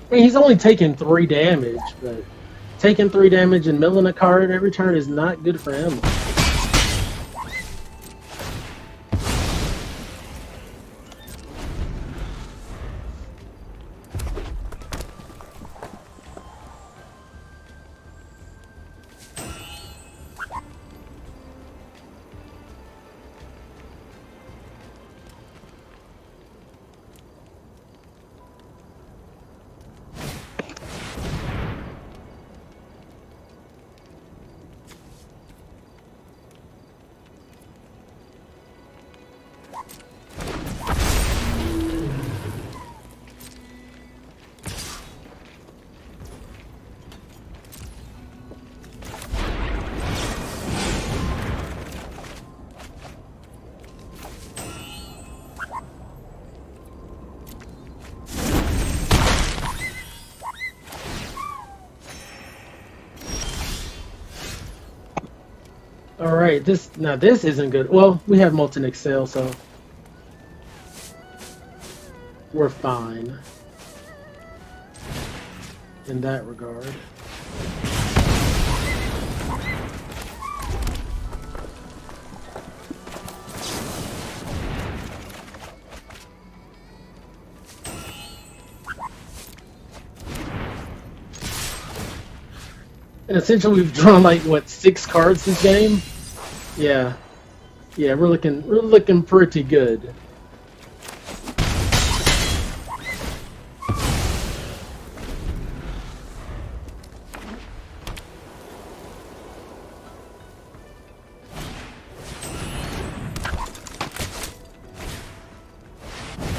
I mean, he's only taking 3 damage, but taking 3 damage and milling a card every turn is not good for him. All right, this isn't good. Well, we have Molten Excel, so we're fine in that regard. And essentially, we've drawn like what 6 cards this game. Yeah, we're looking pretty good.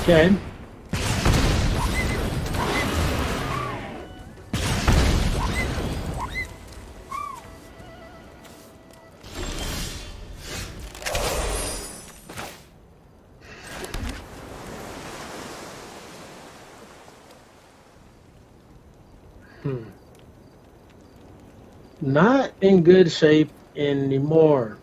Okay. Not in good shape anymore.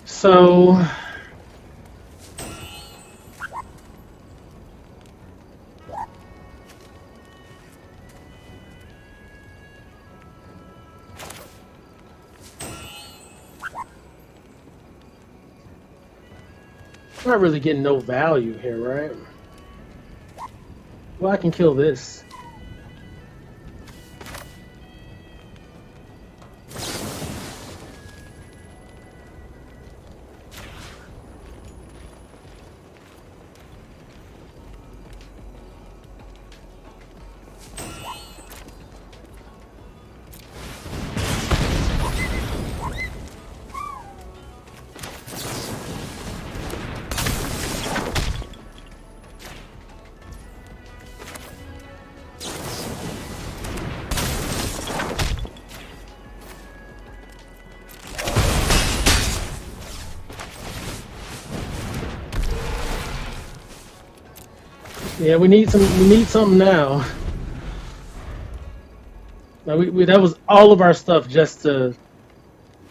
So I'm not really getting no value here, right? Well, I can kill this. Yeah, we need something now. Now we that was all of our stuff just to,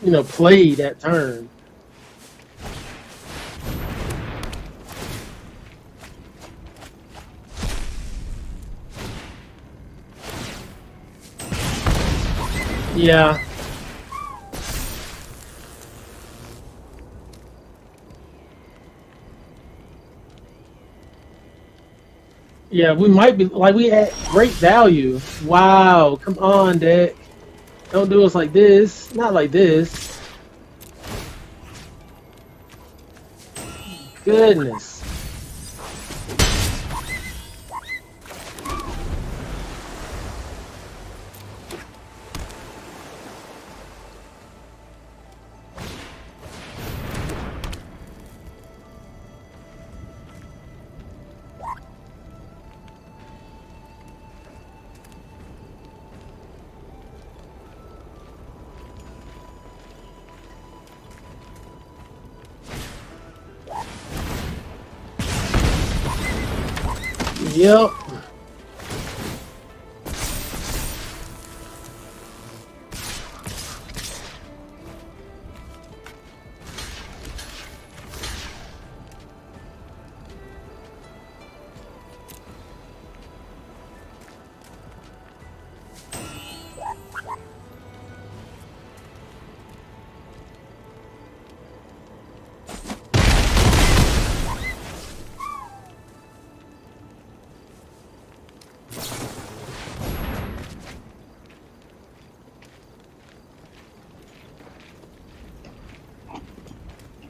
play that turn. Yeah. Yeah, we might be like we had great value. Wow, come on, deck. Don't do us like this. Not like this. Goodness. Yep.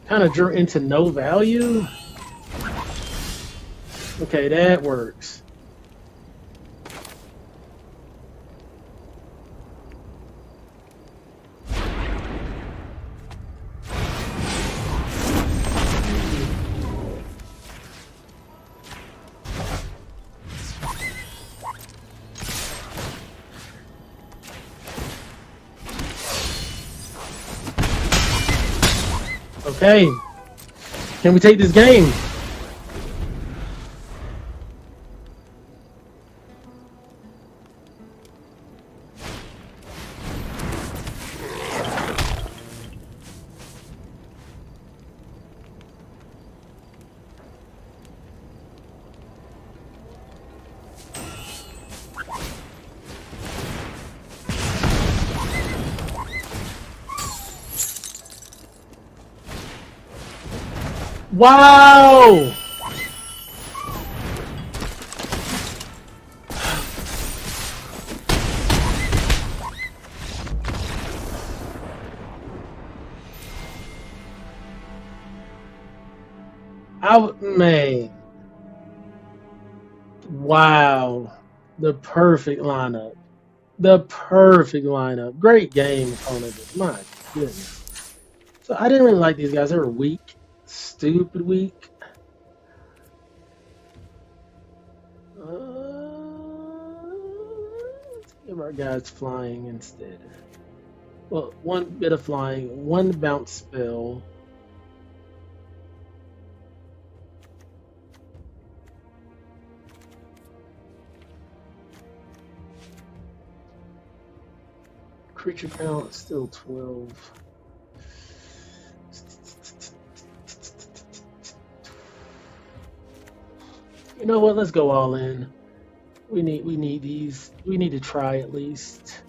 Kind of drew into no value. Okay, that works. Okay. Can we take this game? Wow! Man. Wow. The perfect lineup. The perfect lineup. Great game, opponent. My goodness. So I didn't really like these guys. They were weak. Stupid weak. Let's give our guys flying instead. Well, one bit of flying, one bounce spell. Creature count still 12. You know what? Let's go all in. We need these. We need to try at least.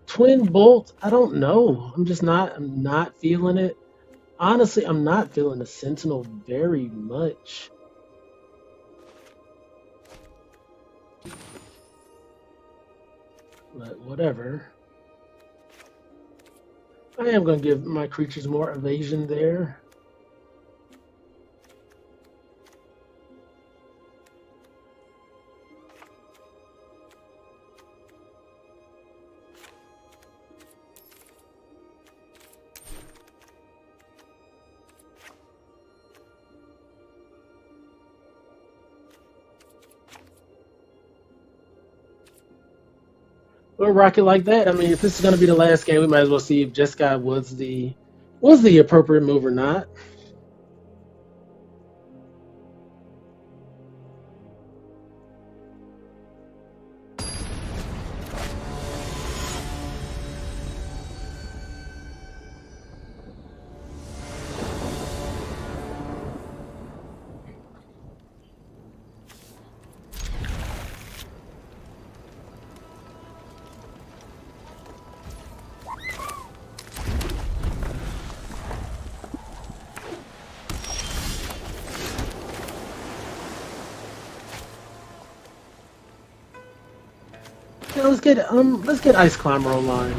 Twin Bolt, I don't know. I'm not feeling it. Honestly, I'm not feeling the Sentinel very much. But whatever. I am going to give my creatures more evasion there. We'll rock it like that. I mean, if this is going to be the last game, we might as well see if Jeskai was the appropriate move or not. Yeah, let's get Ice Climber online.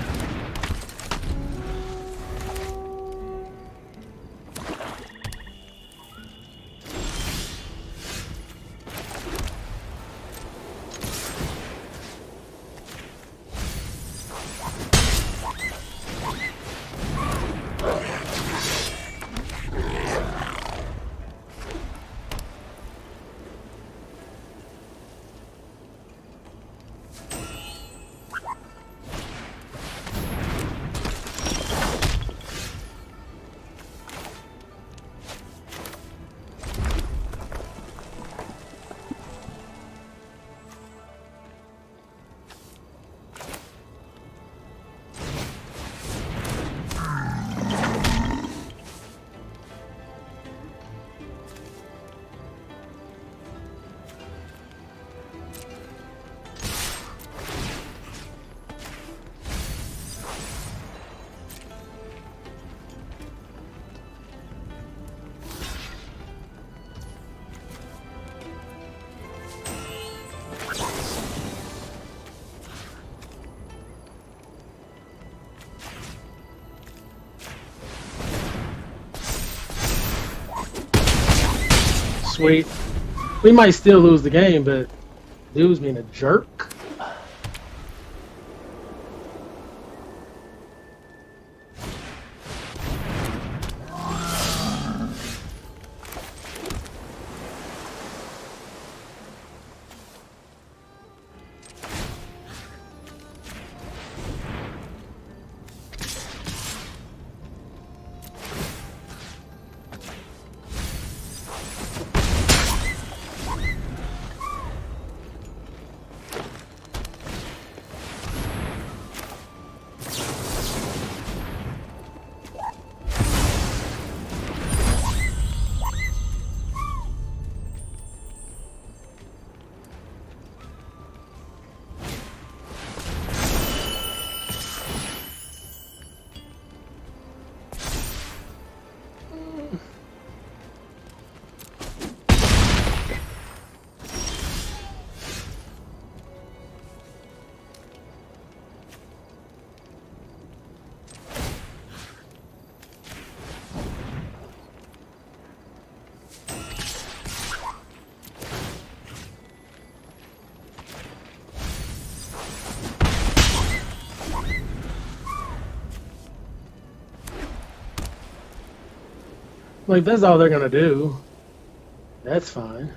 Sweet. We might still lose the game, but dude's being a jerk. Like, that's all they're gonna do. That's fine.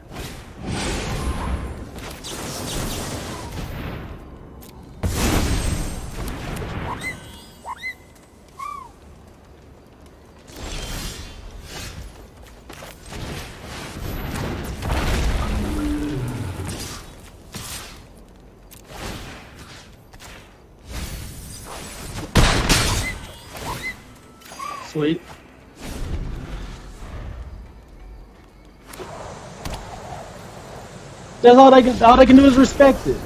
Sweet. That's all they can do is respect it.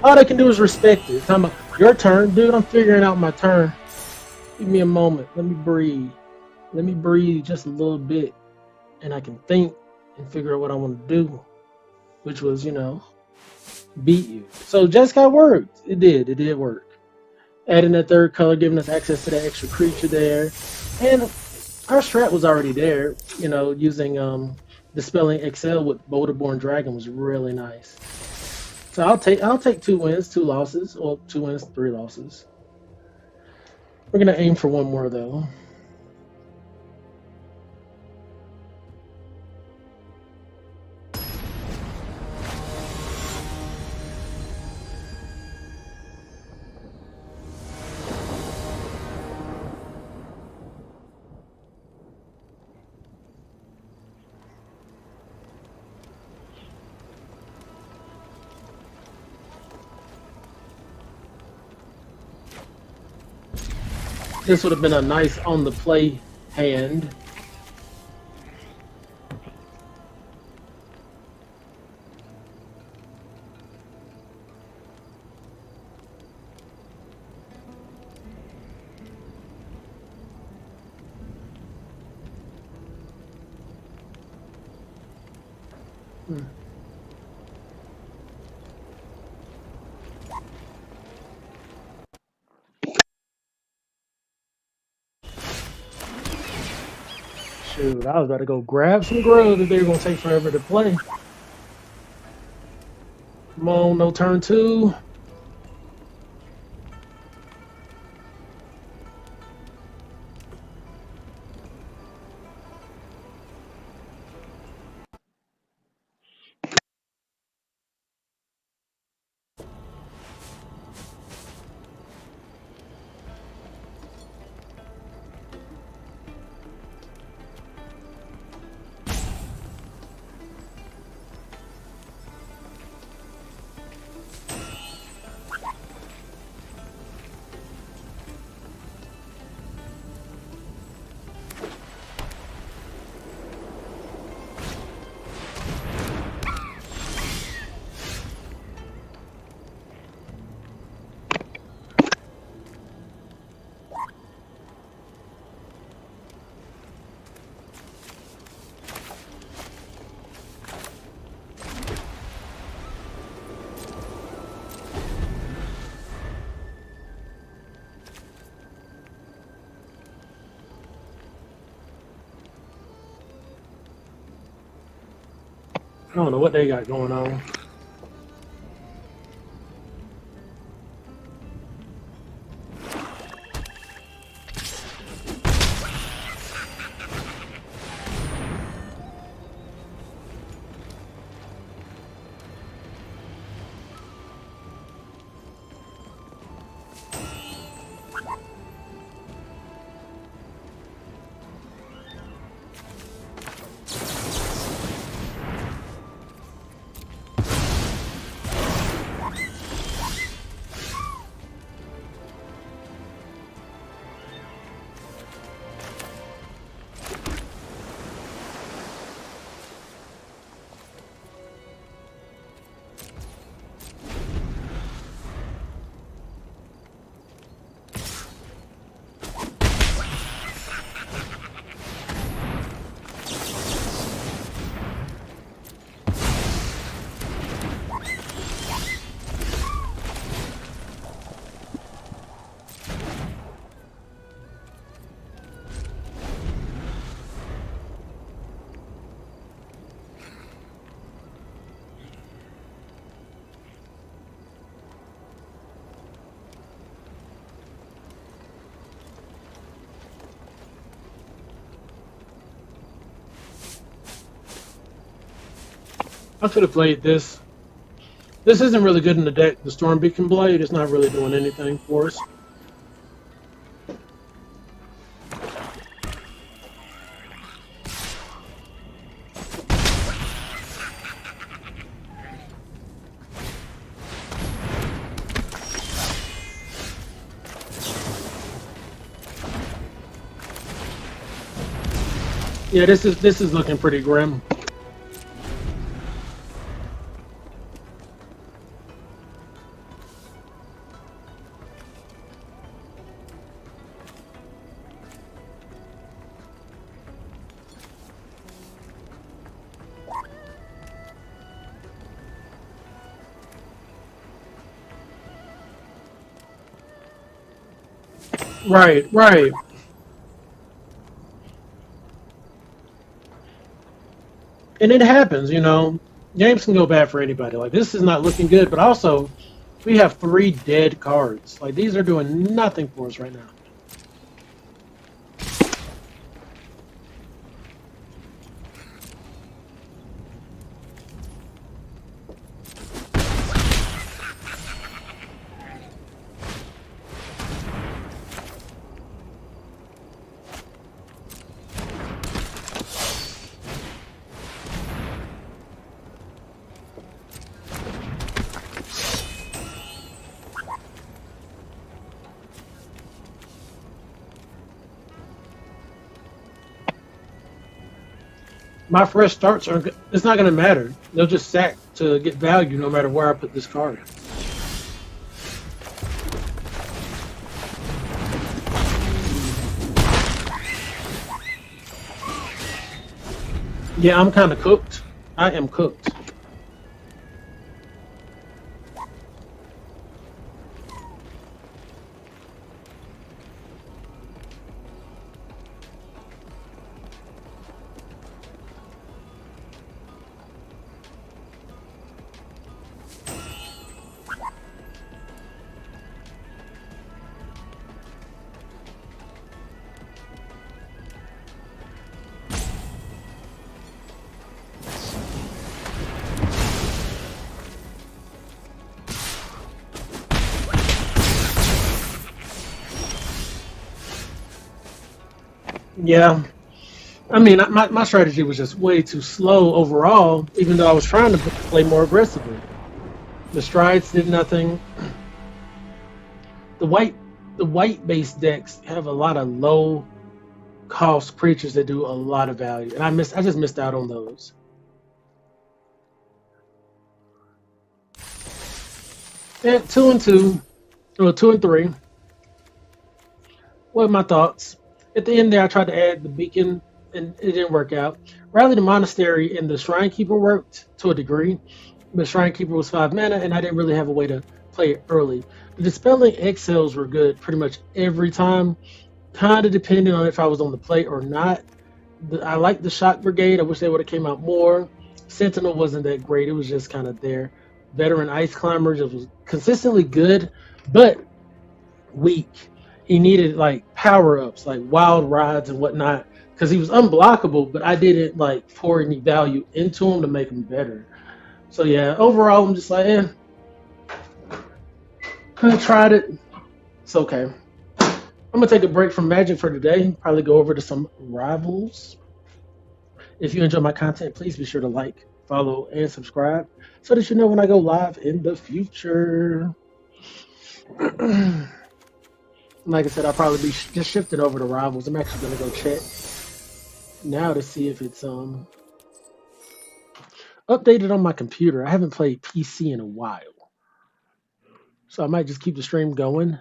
All they can do is respect it. Talking about your turn, dude. I'm figuring out my turn. Give me a moment. Let me breathe. Let me breathe just a little bit, and I can think and figure out what I want to do, which was, you know, beat you. So Jeskai worked. It did. It did work. Adding that third color, giving us access to that extra creature there, and our strat was already there. You know, using Dispelling Excel with Boulderborn Dragon was really nice. So I'll take 2 wins, 2 losses, or 2 wins, 3 losses. We're gonna aim for 1 more though. This would have been a nice on the play hand. Shoot, I was about to go grab some grub if they were gonna take forever to play. Come on, no turn 2. don't know what they got going on. I should have played this. This isn't really good in the deck. The Storm Beacon Blade is not really doing anything for us. Yeah, this is looking pretty grim. Right, right. And it happens, you know. Games can go bad for anybody. Like, this is not looking good, but also, we have 3 dead cards. Like, these are doing nothing for us right now. My fresh starts are, it's not going to matter. They'll just sack to get value no matter where I put this card. Yeah, I'm kind of cooked. I am cooked. Yeah, I mean, my strategy was just way too slow overall, even though I was trying to play more aggressively. The strides did nothing. The white based decks have a lot of low cost creatures that do a lot of value, and I just missed out on those. And 2 and 2, or 2 and 3. What are my thoughts? At the end there, I tried to add the beacon, and it didn't work out. Rather, the monastery and the shrine keeper worked to a degree, but shrine keeper was 5 mana, and I didn't really have a way to play it early. The dispelling exhales were good pretty much every time, kind of depending on if I was on the play or not. I like the shock brigade. I wish they would have came out more. Sentinel wasn't that great. It was just kind of there. Veteran Ice Climber just was consistently good, but weak. He needed like power ups, like wild rides and whatnot, because he was unblockable. But I didn't like pour any value into him to make him better. So yeah, overall, I'm just like, I tried it. It's okay. I'm gonna take a break from Magic for today. Probably go over to some rivals. If you enjoy my content, please be sure to like, follow, and subscribe so that you know when I go live in the future. Like I said, I'll probably be just shifting over to rivals. I'm actually gonna go check now to see if it's updated on my computer. I haven't played PC in a while, so I might just keep the stream going.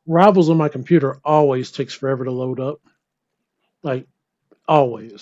Rivals on my computer always takes forever to load up, like always.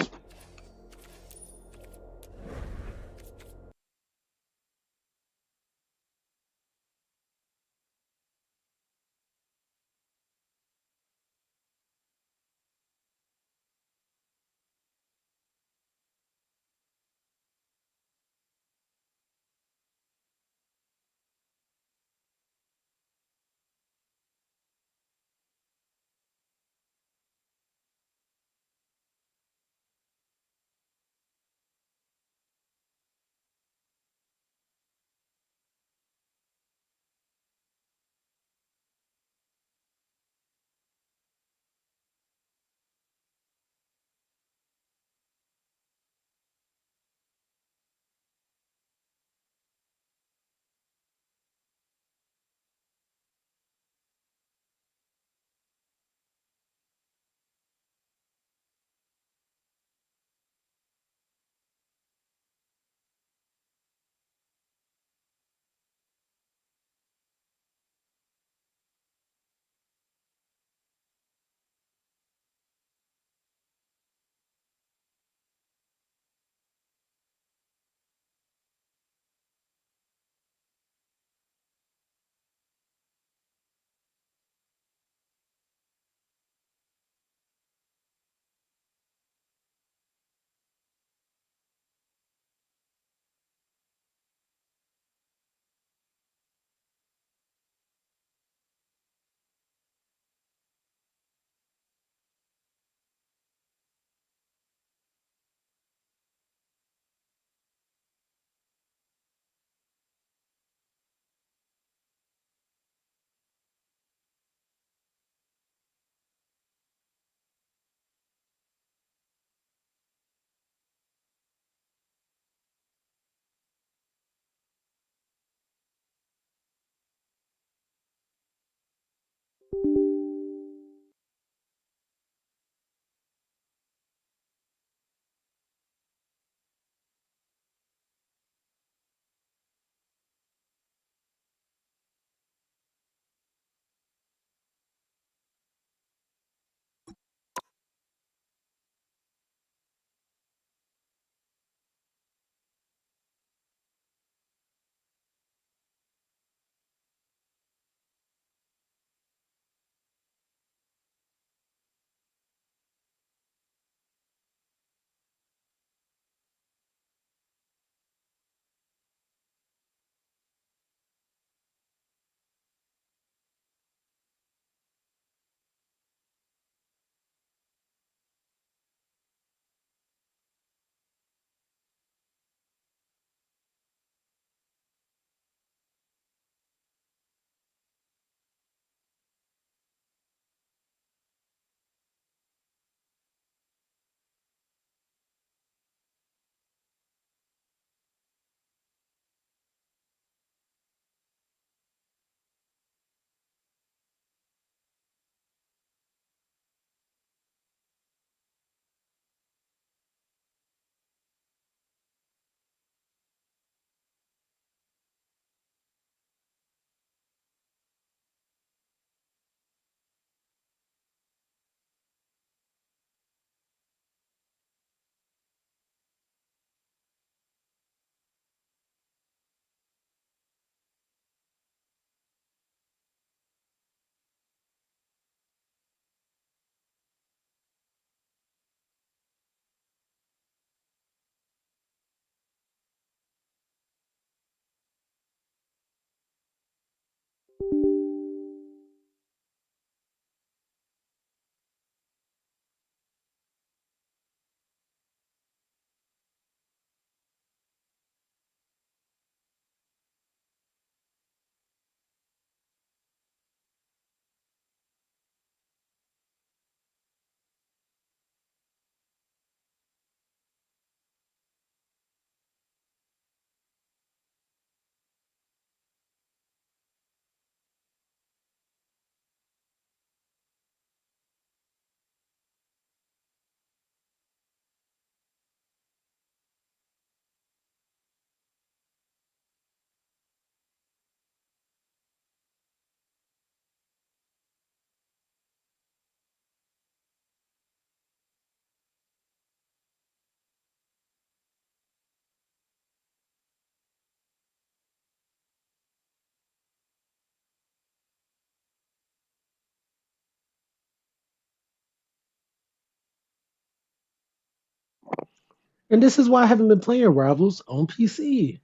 And this is why I haven't been playing Rivals on PC.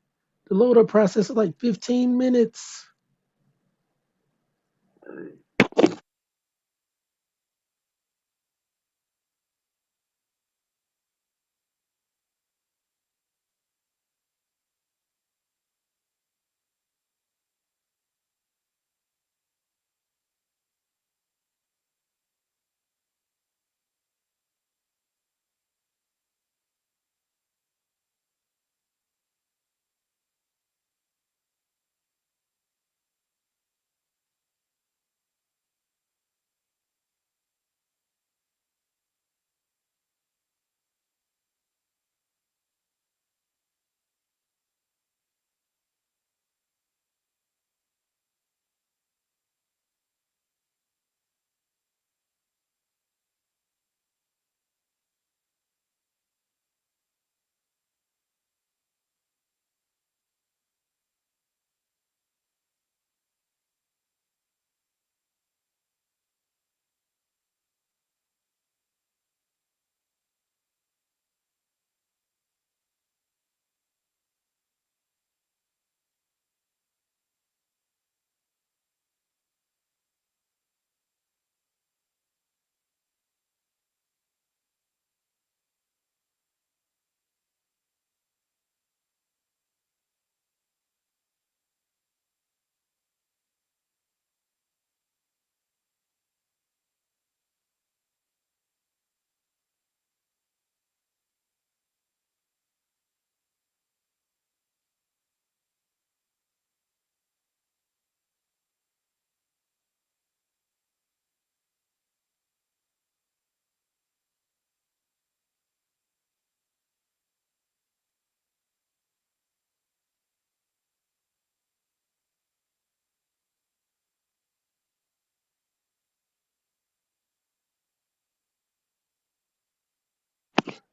The load up process is like 15 minutes.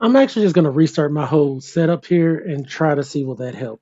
I'm actually just going to restart my whole setup here and try to see will that help.